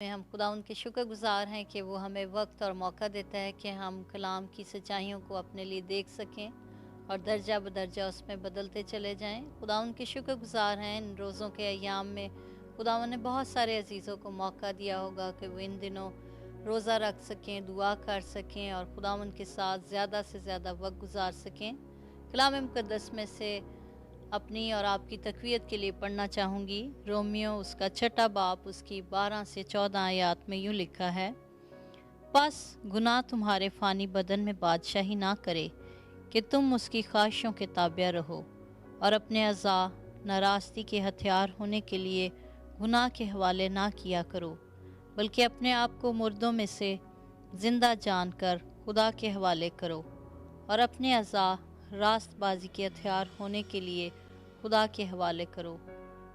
में हम खुदावंद के शुक्रगुज़ार हैं कि वो हमें वक्त और मौका देता है कि हम कलाम की सच्चाइयों को अपने लिए देख सकें और दर्जा बदर्जा उसमें बदलते चले जाएं। खुदावंद के शुक्रगुज़ार हैं इन रोज़ों के अयाम में खुदावंद ने बहुत सारे अजीज़ों को मौका दिया होगा कि वो इन दिनों रोज़ा रख सकें, दुआ कर सकें और खुदावंद के साथ ज़्यादा से ज़्यादा वक्त गुजार सकें। कलाम मुक़द्दस में से अपनी और आपकी तक़वियत के लिए पढ़ना चाहूँगी। रोमियो उसका छठा बाब उसकी 12 से 14 आयत में यूँ लिखा है, बस गुनाह तुम्हारे फ़ानी बदन में बादशाही ना करे कि तुम उसकी ख्वाहिशों के ताबिया रहो और अपने अज़ा नाराज़गी के हथियार होने के लिए गुनाह के हवाले ना किया करो, बल्कि अपने आप को मुर्दों में से ज़िंदा जानकर खुदा के हवाले करो और अपने अज़ा रास्तबाजी के हथियार होने के लिए खुदा के हवाले करो,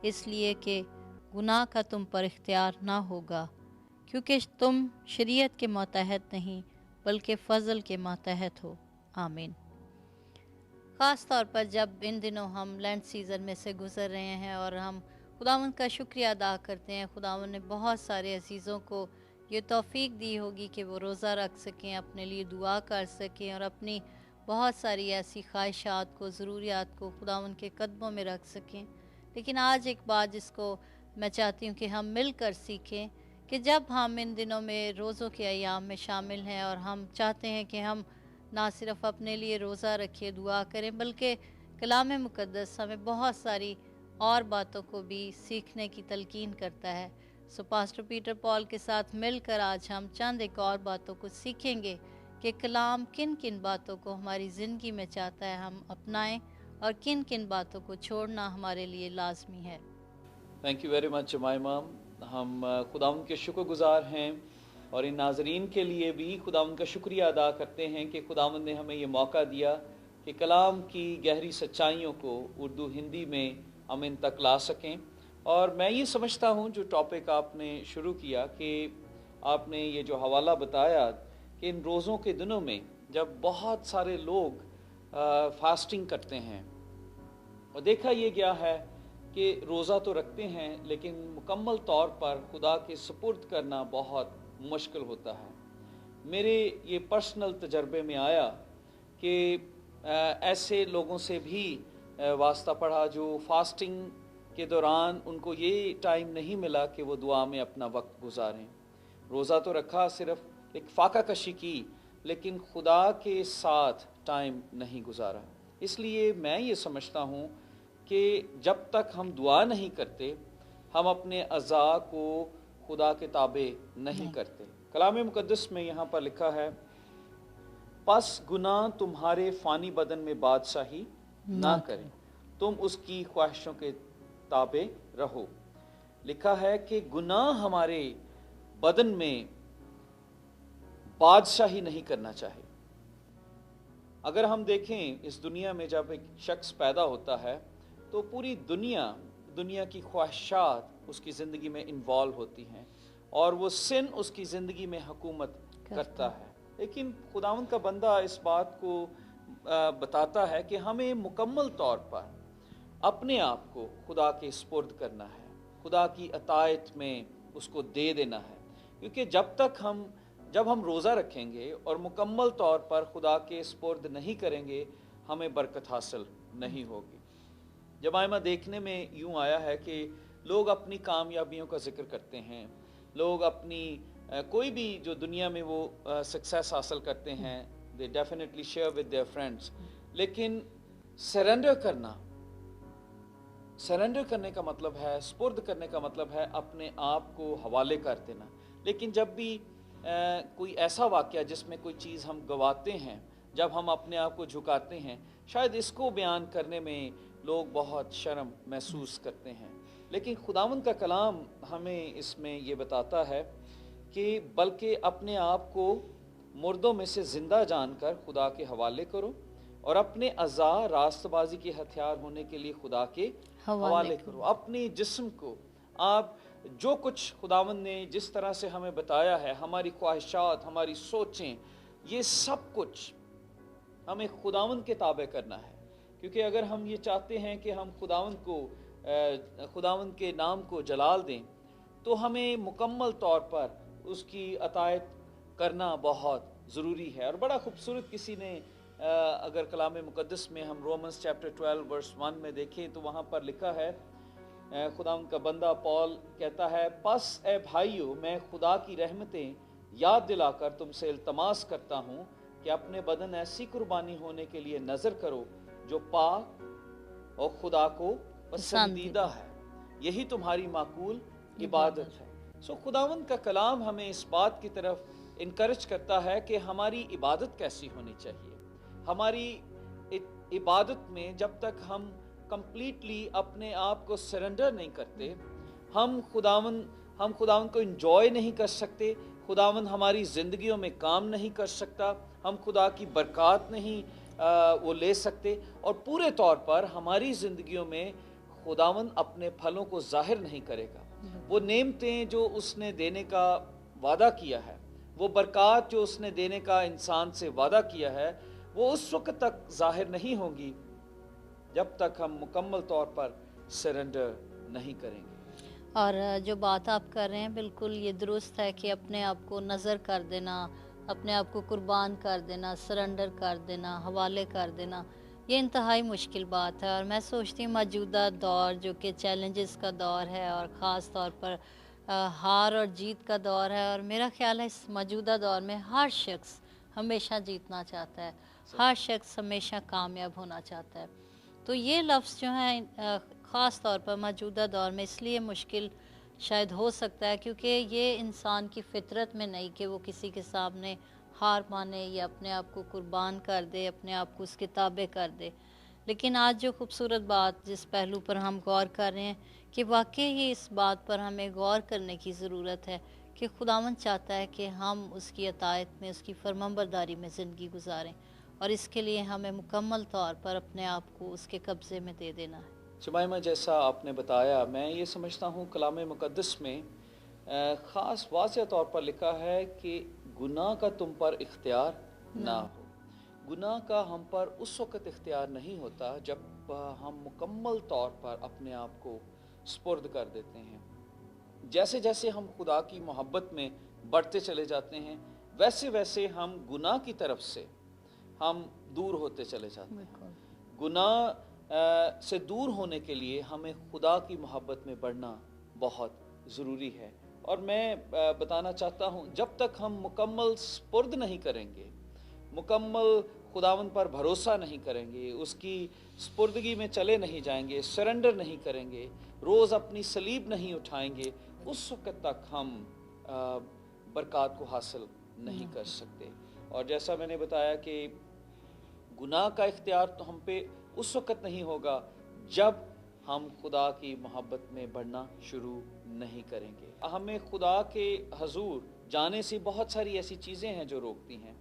इसलिए कि गुनाह का तुम पर इख्तियार ना होगा, क्योंकि तुम शरीयत के मातहत नहीं बल्कि फ़ज़ल के मातहत हो। आमीन। ख़ास तौर पर जब इन दिनों हम लेंट सीज़न में से गुज़र रहे हैं और हम खुदावंद का शुक्रिया अदा करते हैं। खुदावंद ने बहुत सारे अजीज़ों को ये तौफ़ीक दी होगी कि वो रोज़ा रख सकें, अपने लिए दुआ कर सकें और अपनी बहुत सारी ऐसी ख्वाहिशात को, ज़रूरियात को खुदावंद के कदमों में रख सकें। लेकिन आज एक बात जिसको मैं चाहती हूँ कि हम मिलकर सीखें कि जब हम इन दिनों में रोज़ों के अयाम में शामिल हैं और हम चाहते हैं कि हम ना सिर्फ़ अपने लिए रोज़ा रखें, दुआ करें, बल्कि कलाम मुक़द्दस हमें बहुत सारी और बातों को भी सीखने की तलकीन करता है। सो पास्टर पीटर पॉल के साथ मिलकर आज हम चंद एक और बातों को सीखेंगे कि कलाम किन किन बातों को हमारी ज़िंदगी में चाहता है हम अपनाएं और किन किन बातों को छोड़ना हमारे लिए लाजमी है। Thank you very much जमाइमा। हम खुदावंद के शुक्रगुज़ार हैं और इन नाज़रीन के लिए भी खुदावंद का शुक्रिया अदा करते हैं कि खुदावंद ने हमें ये मौका दिया कि कलाम की गहरी सच्चाइयों को उर्दू हिंदी में हम इन तक ला सकें। और मैं ये समझता हूँ जो टॉपिक आपने शुरू किया कि आपने ये जो हवाला बताया कि इन रोज़ों के दिनों में जब बहुत सारे लोग फास्टिंग करते हैं और देखा ये गया है कि रोज़ा तो रखते हैं लेकिन मुकम्मल तौर पर खुदा के सुपुर्द करना बहुत मुश्किल होता है। मेरे ये पर्सनल तजर्बे में आया कि ऐसे लोगों से भी वास्ता पड़ा जो फास्टिंग के दौरान उनको ये टाइम नहीं मिला कि वो दुआ में अपना वक्त गुजारें। रोज़ा तो रखा, सिर्फ एक फाका कशी की, लेकिन खुदा के साथ टाइम नहीं गुजारा। इसलिए मैं ये समझता हूँ कि जब तक हम दुआ नहीं करते हम अपने अज़ा को खुदा के ताबे नहीं करते। कलाम मुक़द्दस में यहाँ पर लिखा है, बस गुनाह तुम्हारे फ़ानी बदन में बादशाही ना करे, तुम उसकी ख्वाहिशों के ताबे रहो। लिखा है कि गुनाह हमारे बदन में बादशाही नहीं करना चाहिए। अगर हम देखें इस दुनिया में जब एक शख्स पैदा होता है तो पूरी दुनिया की ख्वाहिशात उसकी ज़िंदगी में इन्वॉल्व होती हैं और वो सिन उसकी ज़िंदगी में हुकूमत करता है। लेकिन खुदावंद का बंदा इस बात को बताता है कि हमें मुकम्मल तौर पर अपने आप को खुदा के सुपुर्द करना है, खुदा की अतायत में उसको दे देना है, क्योंकि जब हम रोज़ा रखेंगे और मुकम्मल तौर पर खुदा के सुपुर्द नहीं करेंगे हमें बरकत हासिल नहीं होगी। जमाइमा देखने में यूँ आया है कि लोग अपनी कामयाबियों का जिक्र करते हैं, लोग अपनी कोई भी जो दुनिया में वो सक्सेस हासिल करते हैं they definitely share with their friends, लेकिन सरेंडर करने का मतलब है, सुपुर्द करने का मतलब है अपने आप को हवाले कर देना। लेकिन जब भी कोई ऐसा वाक़या जिसमें कोई चीज़ हम गवाते हैं, जब हम अपने आप को झुकाते हैं, शायद इसको बयान करने में लोग बहुत शर्म महसूस करते हैं। लेकिन खुदावंद का कलाम हमें इसमें ये बताता है कि बल्कि अपने आप को मुर्दों में से ज़िंदा जानकर खुदा के हवाले करो और अपने अज़ा रास्तबाजी के हथियार होने के लिए खुदा के हवाले करो। अपने जिस्म को आप जो कुछ खुदावंद ने जिस तरह से हमें बताया है, हमारी ख्वाहिशात, हमारी सोचें, ये सब कुछ हमें खुदावंद के ताबे करना है। क्योंकि अगर हम ये चाहते हैं कि हम खुदावंद के नाम को जलाल दें تو ہمیں مکمل طور پر اس کی اطاعت کرنا بہت ضروری ہے۔ اور بڑا خوبصورت کسی نے اگر کلام مقدس میں ہم رومنس چیپٹر 12 ورس 1 میں دیکھیں تو وہاں پر لکھا ہے، خدا ان کا بندہ پال کہتا ہے، پس اے بھائیو میں خدا کی رحمتیں یاد دلا کر تم سے التماس کرتا ہوں کہ اپنے بدن ایسی قربانی ہونے کے لیے نظر کرو جو پاک اور خدا کو پسندیدہ ہے، یہی تمہاری معقول عبادت ہے۔ خداوند کا کلام ہمیں اس بات کی طرف انکرج کرتا ہے کہ ہماری عبادت کیسی ہونی چاہیے۔ ہماری عبادت میں جب تک ہم کمپلیٹلی اپنے آپ کو سرنڈر نہیں کرتے، ہم خداوند کو انجوائے نہیں کر سکتے، خداوند ہماری زندگیوں میں کام نہیں کر سکتا، ہم خدا کی برکات نہیں وہ لے سکتے، اور پورے طور پر ہماری زندگیوں میں خداوند اپنے پھلوں کو ظاہر نہیں کرے گا۔ وہ نعمتیں جو اس نے دینے کا وعدہ کیا ہے، وہ برکات جو اس نے دینے کا انسان سے وعدہ کیا ہے، وہ اس وقت تک ظاہر نہیں ہوں گی جب تک ہم مکمل طور پر سرنڈر نہیں کریں گے۔ اور جو بات آپ کر رہے ہیں بالکل یہ درست ہے کہ اپنے آپ کو نظر کر دینا، اپنے آپ کو قربان کر دینا، سرنڈر کر دینا، حوالے کر دینا، یہ انتہائی مشکل بات ہے۔ اور میں سوچتی ہوں موجودہ دور جو کہ چیلنجز کا دور ہے اور خاص طور پر ہار اور جیت کا دور ہے، اور میرا خیال ہے اس موجودہ دور میں ہر شخص ہمیشہ جیتنا چاہتا ہے، ہر شخص ہمیشہ کامیاب ہونا چاہتا ہے۔ تو یہ لفظ جو ہیں خاص طور پر موجودہ دور میں اس لیے مشکل شاید ہو سکتا ہے کیونکہ یہ انسان کی فطرت میں نہیں کہ وہ کسی کے سامنے ہار مانے یا اپنے آپ کو قربان کر دے، اپنے آپ کو اس کے تابع کر دے۔ لیکن آج جو خوبصورت بات جس پہلو پر ہم غور کر رہے ہیں کہ واقعی ہی اس بات پر ہمیں غور کرنے کی ضرورت ہے کہ خداوند چاہتا ہے کہ ہم اس کی اطاعت میں، اس کی فرمانبرداری میں زندگی گزاریں، اور اس کے لیے ہمیں مکمل طور پر اپنے آپ کو اس کے قبضے میں دے دینا ہے۔ جمائمہ، جیسا آپ نے بتایا، میں یہ سمجھتا ہوں کلام مقدس میں خاص واضح طور پر لکھا ہے کہ گناہ کا تم پر اختیار نہ ہو۔ گناہ کا ہم پر اس وقت اختیار نہیں ہوتا جب ہم مکمل طور پر اپنے آپ کو سپرد کر دیتے ہیں۔ جیسے جیسے ہم خدا کی محبت میں بڑھتے چلے جاتے ہیں، ویسے ویسے ہم گناہ کی طرف سے ہم دور ہوتے چلے جاتے ہیں۔ گناہ سے دور ہونے کے لیے ہمیں خدا کی محبت میں بڑھنا بہت ضروری ہے۔ اور میں بتانا چاہتا ہوں، جب تک ہم مکمل سپرد نہیں کریں گے، مکمل خداوند پر بھروسہ نہیں کریں گے، اس کی سپردگی میں چلے نہیں جائیں گے، سرنڈر نہیں کریں گے، روز اپنی صلیب نہیں اٹھائیں گے، اس وقت تک ہم برکات کو حاصل نہیں کر سکتے۔ اور جیسا میں نے بتایا کہ گناہ کا اختیار تو ہم پہ اس وقت نہیں ہوگا جب ہم خدا کی محبت میں بڑھنا شروع نہیں کریں گے۔ ہمیں خدا کے حضور جانے سے بہت ساری ایسی چیزیں ہیں جو روکتی ہیں۔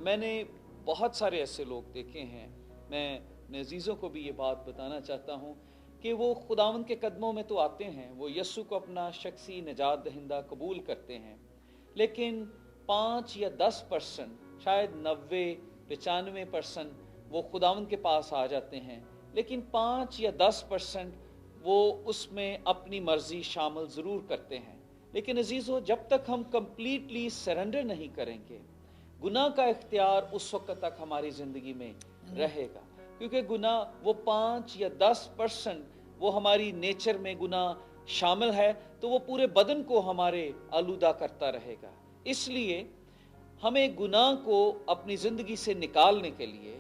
میں نے بہت سارے ایسے لوگ دیکھے ہیں، میں اپنے عزیزوں کو بھی یہ بات بتانا چاہتا ہوں کہ وہ خداوند کے قدموں میں تو آتے ہیں، وہ یسوع کو اپنا شخصی نجات دہندہ قبول کرتے ہیں، لیکن 5 یا 10%، شاید 90-95% وہ خداوند کے پاس آ جاتے ہیں، لیکن 5 یا 10% وہ اس میں اپنی مرضی شامل ضرور کرتے ہیں۔ لیکن عزیزو، جب تک ہم کمپلیٹلی سرنڈر نہیں کریں گے، گناہ کا اختیار اس وقت تک ہماری زندگی میں رہے گا، کیونکہ گناہ وہ 5 یا 10% وہ ہماری نیچر میں گناہ شامل ہے، تو وہ پورے بدن کو ہمارے آلودہ کرتا رہے گا۔ اس لیے ہمیں گناہ کو اپنی زندگی سے نکالنے کے لیے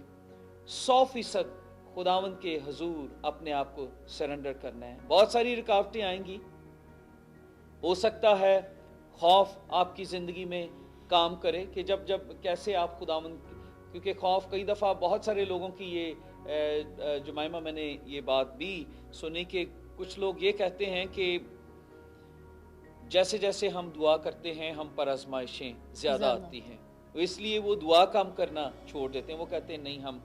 100% خداوند کے حضور اپنے آپ کو سرنڈر کرنا ہے۔ بہت ساری رکاوٹیں آئیں گی، ہو سکتا ہے خوف آپ کی زندگی میں کام کرے کہ جب کیسے آپ خداوند، کیونکہ خوف کئی دفعہ بہت سارے لوگوں کی یہ جمائمہ میں نے یہ بات بھی سنی کہ کچھ لوگ یہ کہتے ہیں کہ جیسے جیسے ہم دعا کرتے ہیں ہم پر آزمائشیں زیادہ آتی ہیں، اس لیے وہ دعا کم کرنا چھوڑ دیتے ہیں۔ وہ کہتے ہیں نہیں، ہم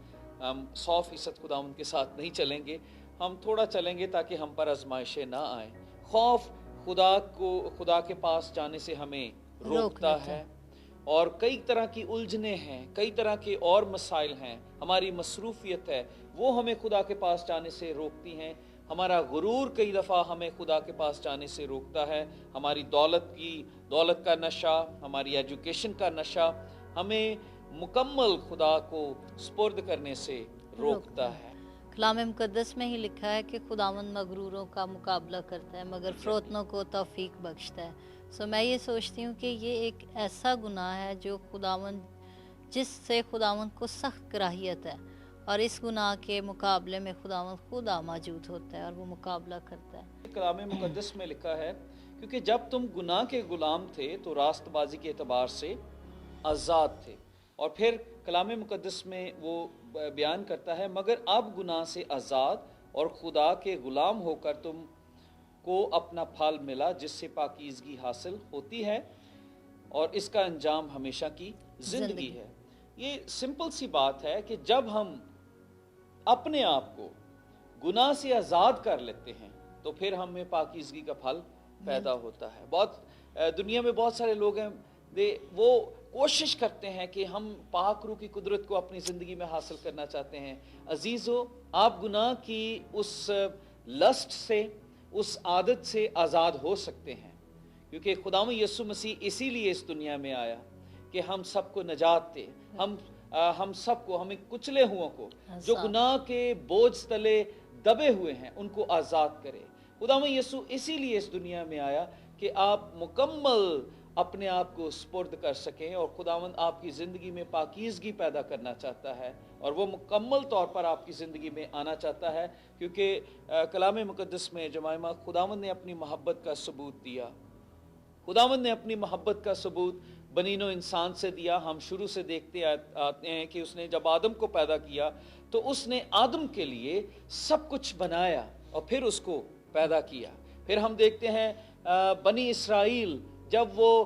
100% خداوند کے ساتھ نہیں چلیں گے، ہم تھوڑا چلیں گے تاکہ ہم پر آزمائشیں نہ آئیں۔ خوف خدا کے پاس جانے سے ہمیں روکتا ہے، اور کئی طرح کی الجھنیں ہیں، کئی طرح کے اور مسائل ہیں، ہماری مصروفیت ہے، وہ ہمیں خدا کے پاس جانے سے روکتی ہیں۔ ہمارا غرور کئی دفعہ ہمیں خدا کے پاس جانے سے روکتا ہے، ہماری دولت کا نشہ، ہماری ایجوکیشن کا نشہ ہمیں مکمل خدا کو سپرد کرنے سے روکتا ہے۔ کلام مقدس میں ہی لکھا ہے کہ خداوند مغروروں کا مقابلہ کرتا ہے مگر فروتنوں کو توفیق بخشتا ہے۔ میں یہ سوچتی ہوں کہ یہ ایک ایسا گناہ ہے جو جس سے خداوند کو سخت کراہیت ہے، اور اس گناہ کے مقابلے میں خداوند خدا موجود ہوتا ہے اور وہ مقابلہ کرتا ہے۔ کلام مقدس میں لکھا ہے کیونکہ جب تم گناہ کے غلام تھے تو راست بازی کے اعتبار سے آزاد تھے، اور پھر کلام مقدس میں وہ بیان کرتا ہے مگر اب گناہ سے آزاد اور خدا کے غلام ہو کر تم کو اپنا پھل ملا جس سے پاکیزگی حاصل ہوتی ہے اور اس کا انجام ہمیشہ کی زندگی ہے۔ یہ سمپل سی بات ہے کہ جب ہم اپنے آپ کو گناہ سے آزاد کر لیتے ہیں تو پھر ہمیں پاکیزگی کا پھل پیدا ہوتا ہے۔ دنیا میں بہت سارے لوگ ہیں، وہ کوشش کرتے ہیں کہ ہم پاک روح کی قدرت کو اپنی زندگی میں حاصل کرنا چاہتے ہیں۔ عزیزو، آپ گناہ کی اس لسٹ سے، اس عادت سے آزاد ہو سکتے ہیں، کیونکہ خداوند یسوع مسیح اسی لیے اس دنیا میں آیا کہ ہم سب کو نجات دے، ہم سب کو، ہمیں کچلے ہوں کو، جو گناہ کے بوجھ تلے دبے ہوئے ہیں ان کو آزاد کرے۔ خداوند یسوع اسی لیے اس دنیا میں آیا کہ آپ مکمل اپنے آپ کو سپرد کر سکیں، اور خداوند آپ کی زندگی میں پاکیزگی پیدا کرنا چاہتا ہے، اور وہ مکمل طور پر آپ کی زندگی میں آنا چاہتا ہے، کیونکہ کلام مقدس میں جمائمہ خداوند نے اپنی محبت کا ثبوت دیا۔ خداوند نے اپنی محبت کا ثبوت بنی نوع انسان سے دیا۔ ہم شروع سے دیکھتے آتے ہیں کہ اس نے جب آدم کو پیدا کیا تو اس نے آدم کے لیے سب کچھ بنایا اور پھر اس کو پیدا کیا۔ پھر ہم دیکھتے ہیں بنی اسرائیل جب وہ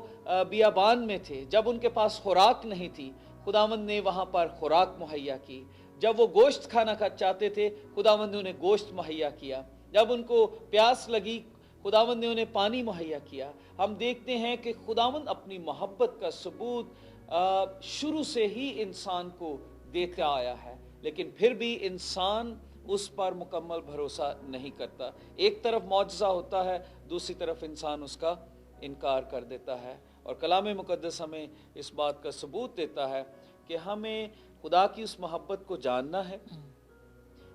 بیابان میں تھے، جب ان کے پاس خوراک نہیں تھی، خداوند نے وہاں پر خوراک مہیا کی۔ جب وہ گوشت کھانا چاہتے تھے، خداوند نے انہیں گوشت مہیا کیا۔ جب ان کو پیاس لگی، خداوند نے انہیں پانی مہیا کیا۔ ہم دیکھتے ہیں کہ خداوند اپنی محبت کا ثبوت شروع سے ہی انسان کو دیتا آیا ہے، لیکن پھر بھی انسان اس پر مکمل بھروسہ نہیں کرتا۔ ایک طرف معجزہ ہوتا ہے، دوسری طرف انسان اس کا انکار کر دیتا ہے، اور کلام مقدس ہمیں اس بات کا ثبوت دیتا ہے کہ ہمیں خدا کی اس محبت کو جاننا ہے،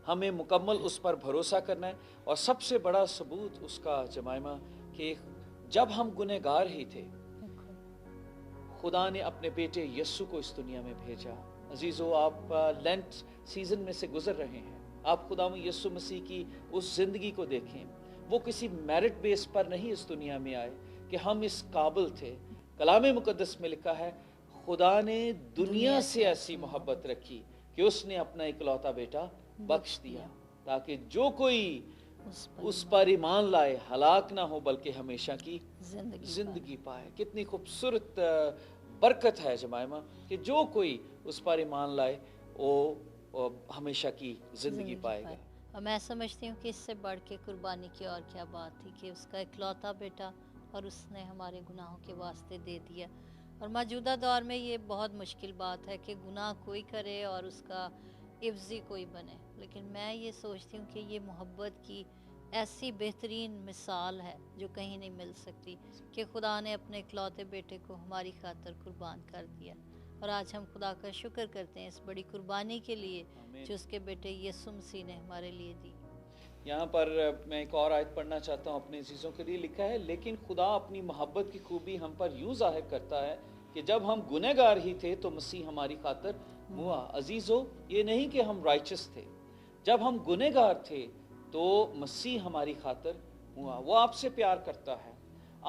ہمیں مکمل اس پر بھروسہ کرنا ہے، اور سب سے بڑا ثبوت اس کا جمائمہ کہ جب ہم گنہگار ہی تھے، خدا نے اپنے بیٹے یسوع کو اس دنیا میں بھیجا۔ عزیزو، آپ لینٹ سیزن میں سے گزر رہے ہیں، آپ خداوند یسوع مسیح کی اس زندگی کو دیکھیں۔ وہ کسی میرٹ بیس پر نہیں اس دنیا میں آئے کہ ہم اس قابل تھے۔ کلام مقدس میں لکھا ہے خدا نے دنیا سے ایسی محبت رکھی کہ اس نے اپنا اکلوتا بیٹا بخش دیا، تاکہ جو کوئی اس پر ایمان لائے ہلاک نہ ہو بلکہ ہمیشہ کی زندگی پائے۔ کتنی خوبصورت برکت ہے جمائمہ کہ جو کوئی اس پر ایمان لائے وہ ہمیشہ کی زندگی پائے گا۔ اور میں سمجھتی ہوں کہ اس سے بڑھ کے قربانی کی اور کیا بات تھی کہ اس کا اکلوتا بیٹا، اور اس نے ہمارے گناہوں کے واسطے دے دیا۔ اور موجودہ دور میں یہ بہت مشکل بات ہے کہ گناہ کوئی کرے اور اس کا عوضی کوئی بنے، لیکن میں یہ سوچتی ہوں کہ یہ محبت کی ایسی بہترین مثال ہے جو کہیں نہیں مل سکتی کہ خدا نے اپنے اکلوتے بیٹے کو ہماری خاطر قربان کر دیا، اور آج ہم خدا کا شکر کرتے ہیں اس بڑی قربانی کے لیے جو اس کے بیٹے یسوع مسیح نے ہمارے لیے دی۔ یہاں پر میں ایک اور آیت پڑھنا چاہتا ہوں اپنے عزیزوں کے لیے، لکھا ہے لیکن خدا اپنی محبت کی خوبی ہم پر یوں ظاہر کرتا ہے کہ جب ہم گنہگار ہی تھے تو مسیح ہماری خاطر ہوا۔ عزیزو، یہ نہیں کہ ہم رائچس تھے، جب ہم گنہگار تھے تو مسیح ہماری خاطر ہوا۔ وہ آپ سے پیار کرتا ہے۔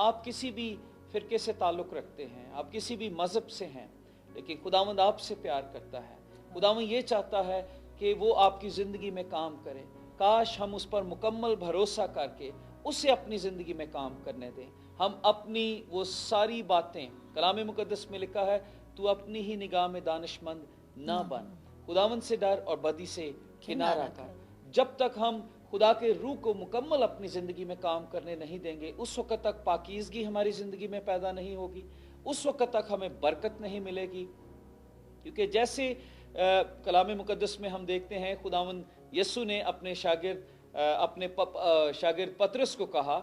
آپ کسی بھی فرقے سے تعلق رکھتے ہیں، آپ کسی بھی مذہب سے ہیں، لیکن خداوند آپ سے پیار کرتا ہے۔ خداوند یہ چاہتا ہے کہ وہ آپ کی زندگی میں کام کرے۔ کاش ہم اس پر مکمل بھروسہ کر کے اسے اپنی زندگی میں کام کرنے دیں۔ ہم اپنی وہ ساری باتیں، کلام مقدس میں لکھا ہے تو اپنی ہی نگاہ میں دانش مند نہ بن، خداوند سے ڈر اور بدی سے کنارہ کر۔ جب تک ہم خدا کے روح کو مکمل اپنی زندگی میں کام کرنے نہیں دیں گے، اس وقت تک پاکیزگی ہماری زندگی میں پیدا نہیں ہوگی، اس وقت تک ہمیں برکت نہیں ملے گی، کیونکہ جیسے کلام مقدس میں ہم دیکھتے ہیں خداوند یسوع نے اپنے شاگرد अपने शागिर्द पतरस को कहा,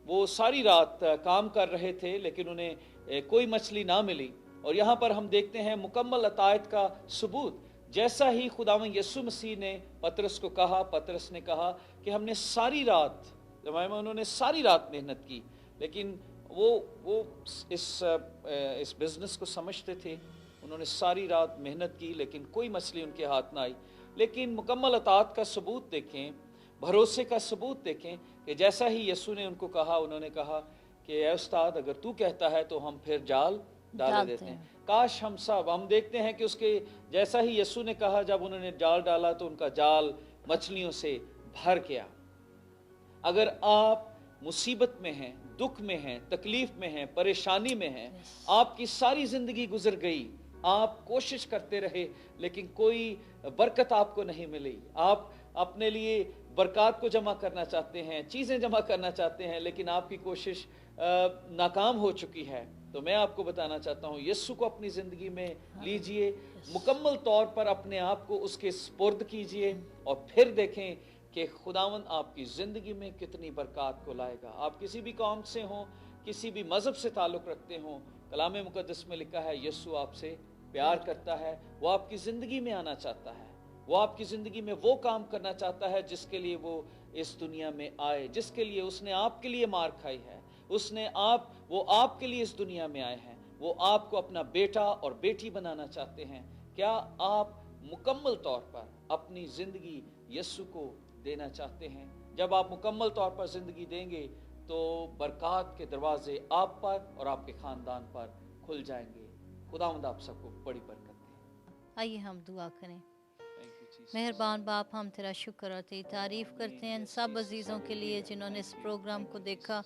वो सारी रात काम कर रहे थे लेकिन उन्हें कोई मछली ना मिली। और यहाँ पर हम देखते हैं मुकम्मल अतायत का सबूत। जैसा ही खुदावंद यीशु मसीह ने पतरस को कहा, पतरस ने कहा कि हमने सारी रात, उन्होंने सारी रात मेहनत की, लेकिन वो इस बिजनेस को समझते थे। उन्होंने सारी रात मेहनत की लेकिन कोई मछली उनके हाथ ना आई। लेकिन मुकम्मल अताअत का सबूत देखें, भरोसे का सबूत देखें कि जैसा ही यीशु ने उनको कहा, उन्होंने कहा कि ए उस्ताद, अगर तू कहता है तो हम फिर जाल डाल देते हैं। काश हम देखते हैं कि उसके जैसा ही यीशु ने कहा, जब उन्होंने जाल डाला तो उनका जाल मछलियों से भर गया। अगर आप मुसीबत में हैं, दुख में हैं, तकलीफ में हैं, परेशानी में हैं, आपकी सारी जिंदगी गुजर गई, आप कोशिश करते रहे लेकिन कोई बरकत आपको नहीं मिली, आप अपने लिए बरकत को जमा करना चाहते हैं, चीजें जमा करना चाहते हैं, लेकिन आपकी कोशिश नाकाम हो चुकी है, तो मैं आपको बताना चाहता हूँ, यीशु को अपनी जिंदगी में लीजिए, मुकम्मल तौर पर अपने आप को उसके स्पुर्द कीजिए और फिर देखें कि खुदावंद आपकी ज़िंदगी में कितनी बरकत को लाएगा। आप किसी भी कौम से हों, किसी भी मज़हब से ताल्लुक़ रखते हों, कलाम मुक़द्दस में लिखा है यीशु आपसे प्यार करता है, वो आपकी ज़िंदगी में आना चाहता है, वो आपकी ज़िंदगी में वो काम करना चाहता है जिसके लिए वो इस दुनिया में आए, जिसके लिए उसने आपके लिए मार खाई है, वो आपके लिए इस दुनिया में आए हैं, वो आपको अपना बेटा और बेटी बनाना चाहते हैं। क्या आप मुकम्मल तौर पर अपनी ज़िंदगी यीशु को देना चाहते हैं? जब आप मुकम्मल तौर पर ज़िंदगी देंगे तो बरकत के दरवाजे आप पर और आपके ख़ानदान पर खुल जाएंगे। खुदावंद आप सबको बड़ी बरकत दे। आइए हम दुआ करें। मेहरबान बाप, हम तेरा शुक्र और तेरी तारीफ़ करते हैं इन सब अजीज़ों के लिए जिन्होंने इस प्रोग्राम को देखा।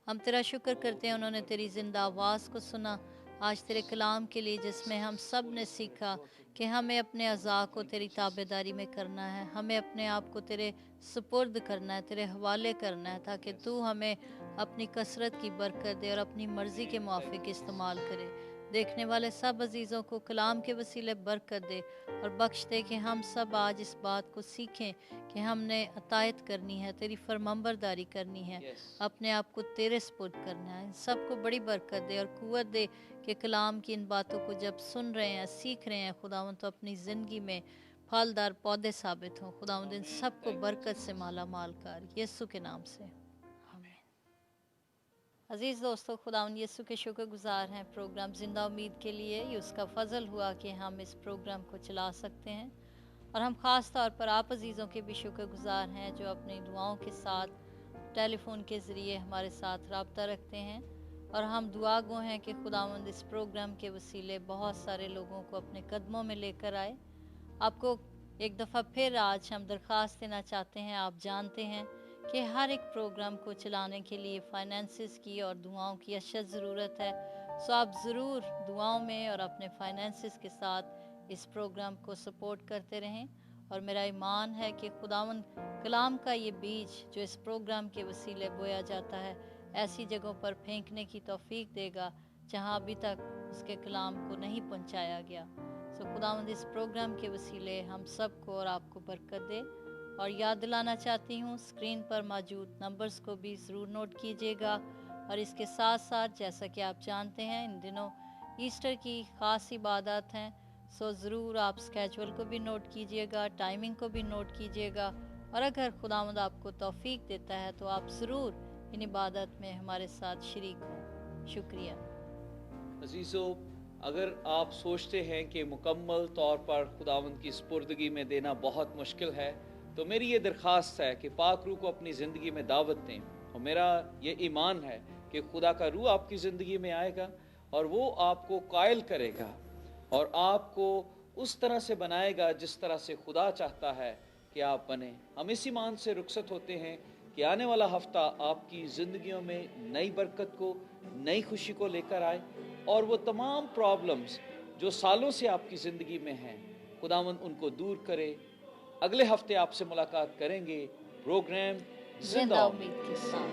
हम तेरा शुक्र करते हैं उन्होंने तेरी ज़िंदा आवाज़ को सुना, आज तेरे कलाम के लिए जिसमें हम सब ने सीखा कि हमें अपने अज़ा को तेरी ताबेदारी में करना है, हमें अपने आप को तेरे सुपुर्द करना है, तेरे हवाले करना है, ताकि तू हमें अपनी कसरत की बरकत दे और अपनी मर्ज़ी के मुआफ़िक इस्तेमाल करे। देखने वाले सब अजीज़ों को कलाम के वसीले बरकत दे और बख्श दे कि हम सब आज इस बात को सीखें कि हमने अतायत करनी है, तेरी फरमाबरदारी करनी है, अपने आप को तेरे सपुर्द करना है। सबको बड़ी बरकत दे और कुव्वत दे कि कलाम की इन बातों को जब सुन रहे हैं, सीख रहे हैं खुदावंद, तो अपनी ज़िंदगी में फलदार पौधे साबित हों। खुदावंद इन सबको बरकत से माला माल कर, यीशु के नाम से आमीन। अज़ीज़ दोस्तों, खुदावंद यीशु के शुक्रगुज़ार हैं प्रोग्राम ज़िंदा उम्मीद के लिए। ये उसका फ़ज़ल हुआ कि हम इस प्रोग्राम को चला सकते हैं, और हम ख़ास तौर पर आप अज़ीज़ों के भी शुक्रगुज़ार हैं जो अपनी दुआओं के साथ टेलीफ़ोन के ज़रिए हमारे साथ रब्ता रखते हैं। और हम दुआ गो हैं कि खुदावंद इस प्रोग्राम के वसीले बहुत सारे लोगों को अपने कदमों में लेकर आए। आपको एक दफ़ा फिर आज हम दरख्वास्त देना चाहते हैं, आप जानते हैं कि हर एक प्रोग्राम को चलाने के लिए फाइनेंसिस की और दुआओं की अशद ज़रूरत है। सो आप ज़रूर दुआओं में और अपने फाइनेंसिस के साथ इस प्रोग्राम को सपोर्ट करते रहें। और मेरा ईमान है कि खुदावंद कलाम का ये बीज जो इस प्रोग्राम के वसीले बोया जाता है, ऐसी जगहों पर फेंकने की तौफीक देगा जहां अभी तक उसके कलाम को नहीं पहुंचाया गया। सो खुदावंद इस प्रोग्राम के वसीले हम सबको और आपको बरकत दे। और याद दिलाना चाहती हूँ, स्क्रीन पर मौजूद नंबर्स को भी ज़रूर नोट कीजिएगा। और इसके साथ साथ जैसा कि आप जानते हैं इन दिनों ईस्टर की ख़ास इबादत हैं, सो ज़रूर आप स्केजुअल को भी नोट कीजिएगा, टाइमिंग को भी नोट कीजिएगा। और अगर खुदावंद आपको तौफीक देता है तो आप ज़रूर इन इबादत में हमारे साथ शरीक हों। शुक्रिया। अजीज़ों, अगर आप सोचते हैं कि मुकम्मल तौर पर खुदावंद की स्पुर्दगी में देना बहुत मुश्किल है, तो मेरी ये दरख्वास्त है कि पाक रूह को अपनी ज़िंदगी में दावत दें। और मेरा ये ईमान है कि खुदा का रूह आपकी ज़िंदगी में आएगा और वो आपको कायल करेगा और आपको उस तरह से बनाएगा जिस तरह से खुदा चाहता है कि आप बने। हम इस ईमान से रुखसत होते हैं कि आने वाला हफ्ता आपकी ज़िंदगियों में नई बरकत को, नई खुशी को लेकर आए, और वो तमाम प्रॉब्लम्स जो सालों से आपकी ज़िंदगी में हैं, खुदावंद उनको दूर करे। अगले हफ्ते आपसे मुलाकात करेंगे प्रोग्राम जिंदा उम्मीद के साथ।